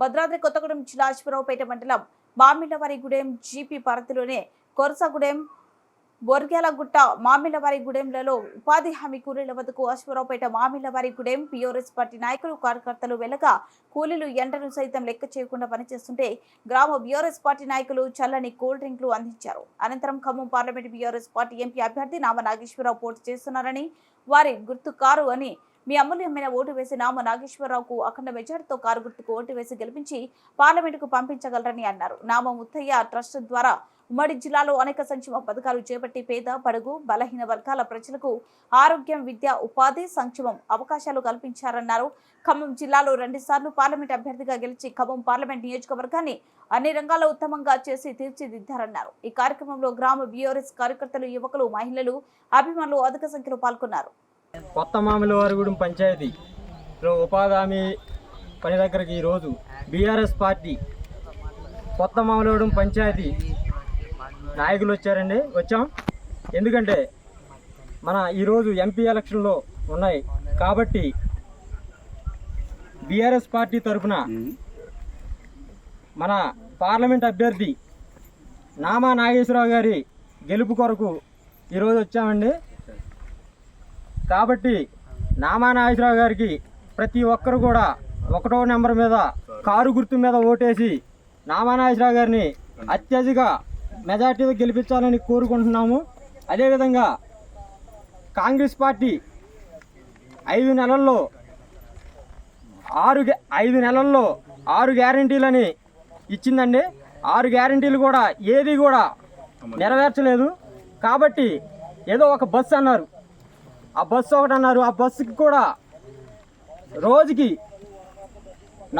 భద్రాద్రి కొత్తగూడెం జిల్లా అశ్వరావుపేట మండలం మామిళ్ళవారిగూడెం జీపీ పరిధిలోని కొరసగూడెం బొర్గేలగుట్ట మామిళ్ళవారిగూడెంలలో ఉపాధి హామీ కూలీల వద్దకు అశ్వరావుపేట మామిళ్ళవారిగూడెం పిఆర్ఎస్ పార్టీ నాయకులు కార్యకర్తలు వెళ్లగా కూలీలు ఎండను సైతం లెక్క చేయకుండా పనిచేస్తుంటే గ్రామ బీఆర్ఎస్ పార్టీ నాయకులు చల్లని కూల్ డ్రింక్లు అందించారు. అనంతరం Khammam parliament BRS party MP అభ్యర్థి నామ నాగేశ్వరరావు పోటీ చేస్తున్నారని, వారి గుర్తు కారు అని, మీ అమూల్యమైన ఓటు వేసి నామ నాగేశ్వరరావుకు అఖండ మెజార్టీతో కారు గుర్తుకు ఓటు వేసి గెలిపించి పార్లమెంటుకు పంపించగలరని అన్నారు. నామ ముత్తయ్య ట్రస్ట్ ద్వారా ఉమ్మడి జిల్లాలో అనేక సంక్షేమ పథకాలు చేపట్టి పేద, బడుగు, బలహీన వర్గాల ప్రజలకు ఆరోగ్యం, విద్య, ఉపాధి, సంక్షేమం అవకాశాలు కల్పించారన్నారు. ఖమ్మం జిల్లాలో 2 సార్లు పార్లమెంట్ అభ్యర్థిగా గెలిచి ఖమ్మం పార్లమెంట్ నియోజకవర్గాన్ని అన్ని రంగాల్లో ఉత్తమంగా చేసి తీర్చిదిద్దారన్నారు. ఈ కార్యక్రమంలో గ్రామ బీఆర్ఎస్ కార్యకర్తలు, యువకులు, మహిళలు, అభిమానులు అధిక సంఖ్యలో పాల్గొన్నారు. కొత్త మామిళ్ళవారిగూడెం పంచాయతీలో ఉపాధి హామీ పని దగ్గరికి ఈరోజు బీఆర్ఎస్ పార్టీ కొత్త మామిళ్ళవారిగూడెం పంచాయతీ నాయకులు వచ్చాం. ఎందుకంటే మన ఈరోజు ఎంపీ ఎలక్షన్లో ఉన్నాయి కాబట్టి బీఆర్ఎస్ పార్టీ తరఫున మన పార్లమెంట్ అభ్యర్థి నామా నాగేశ్వరరావు గారి గెలుపు కొరకు ఈరోజు వచ్చామండి. కాబట్టి నామా నాగేశ్వరరావు గారికి ప్రతి ఒక్కరు కూడా 1వ నెంబర్ మీద కారు గుర్తు మీద ఓటేసి నామా నాగేశ్వరరావు గారిని అత్యధిక మెజార్టీతో గెలిపించాలని కోరుకుంటున్నాము. అదేవిధంగా కాంగ్రెస్ పార్టీ 5 నెలల్లో 6 గ్యారంటీలని ఇచ్చిందండి. 6 గ్యారంటీలు కూడా ఏది కూడా నెరవేర్చలేదు. కాబట్టి ఏదో ఒక బస్సు అన్నారు, ఆ బస్సు ఒకటి అన్నారు. ఆ బస్సుకి కూడా రోజుకి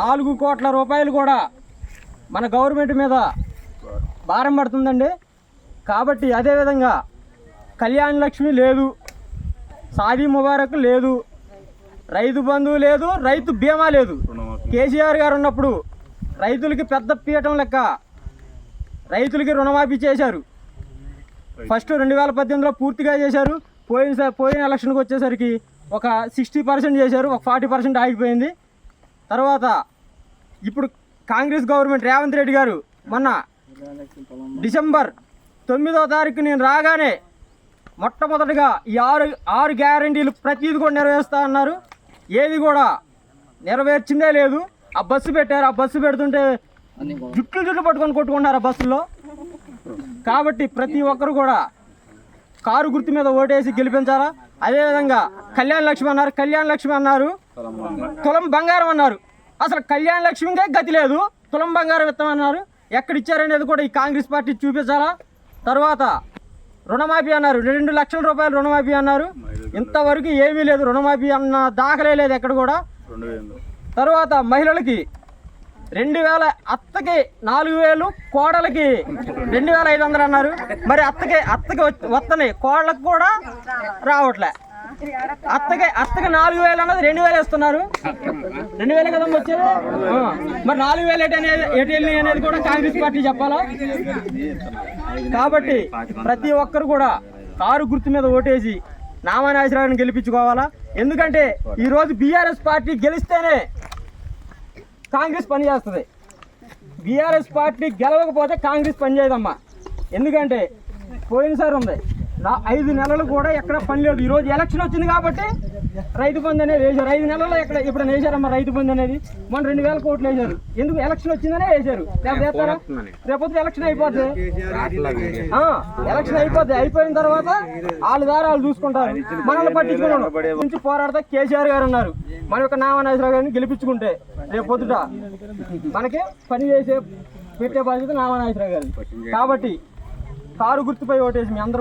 4 కోట్ల రూపాయలు కూడా మన గవర్నమెంట్ మీద భారం పడుతుందండి. కాబట్టి అదేవిధంగా కళ్యాణ లక్ష్మి లేదు, షాదీ ముబారక్ లేదు, రైతు బంధువు లేదు, రైతు బీమా లేదు. కేసీఆర్ గారు ఉన్నప్పుడు రైతులకి పెద్ద పీఠం లెక్క రైతులకి రుణమాఫీ చేశారు. ఫస్ట్ 2018లో పూర్తిగా చేశారు. పోయిన ఎలక్షన్కి వచ్చేసరికి ఒక 60% చేశారు, ఒక 40% ఆగిపోయింది. తర్వాత ఇప్పుడు కాంగ్రెస్ గవర్నమెంట్ రేవంత్ రెడ్డి గారు మొన్న డిసెంబర్ 9వ తారీఖు నేను రాగానే మొట్టమొదటిగా ఈ 6 గ్యారంటీలు ప్రతిదీ కూడా నెరవేరుస్తా అన్నారు. ఏది కూడా నెరవేర్చిందే లేదు. ఆ బస్సు పెట్టారు, ఆ బస్సు పెడుతుంటే జుట్లు పట్టుకొని కొట్టుకుంటున్నారు ఆ బస్సులో. కాబట్టి ప్రతి ఒక్కరు కూడా కారు గుర్తు మీద ఓటేసి గెలిపించాలా. అదేవిధంగా కళ్యాణ లక్ష్మి అన్నారు, తులం బంగారం అన్నారు. అసలు కళ్యాణ లక్ష్మికే గతి లేదు, తులం బంగారం ఇస్తామన్నారు. ఎక్కడ ఇచ్చారనేది కూడా ఈ కాంగ్రెస్ పార్టీ చూపించాలా. తర్వాత రుణమాఫీ అన్నారు, 2 లక్షల రూపాయలు రుణమాఫీ అన్నారు. ఇంతవరకు ఏమీ లేదు, రుణమాఫీ అన్న దాఖలే లేదు ఎక్కడ కూడా. తర్వాత మహిళలకి 2000, అత్తకి 4000, కోడలకి 2500 అన్నారు. మరి అత్తకి వస్తున్నాయి, కోడలకు కూడా రావట్లే. అత్తకి 4000 అన్నది 2000 ఇస్తున్నారు. 2000 కదా వచ్చేది. మరి 4000 ఎటు అనేది కూడా కాంగ్రెస్ పార్టీ చెప్పాలా. కాబట్టి ప్రతి ఒక్కరు కూడా కారు గుర్తు మీద ఓటేసి నామా నాగేశ్వరరావుని గెలిపించుకోవాలా. ఎందుకంటే ఈరోజు బీఆర్ఎస్ పార్టీ గెలిస్తేనే కాంగ్రెస్ పని చేస్తుంది. బీఆర్ఎస్ పార్టీ గెలవకపోతే కాంగ్రెస్ పని చేయదమ్మా. ఎందుకంటే పోయినసారి ఉంది 5 నెలలు కూడా ఎక్కడ పని లేదు. ఈరోజు ఎలక్షన్ వచ్చింది కాబట్టి రైతు బంధు అనేది వేశారు. 5 నెలల్లో ఎప్పుడు వేశారమ్మా రైతు బంధు అనేది? మొన్న 2000 కోట్లు వేశారు. ఎందుకు? ఎలక్షన్ వచ్చిందనే వేశారు. వేస్తారా? రేపొద్దు ఎలక్షన్ అయిపోద్ది. ఎలక్షన్ అయిపోయిన తర్వాత వాళ్ళ దారి వాళ్ళు చూసుకుంటారు, మనల్ని పట్టించుకున్నాడు నుంచి పోరాడతా. కేసీఆర్ గారు ఉన్నారు, మన యొక్క నామా నాగేశ్వరరావు గారిని గెలిపించుకుంటే రేపొద్దుట మనకి పని పెట్టే బాధ్యత నామా నాగేశ్వరరావు గారు. కాబట్టి కారు గుర్తుపై ఓటేసి మీ అందరూ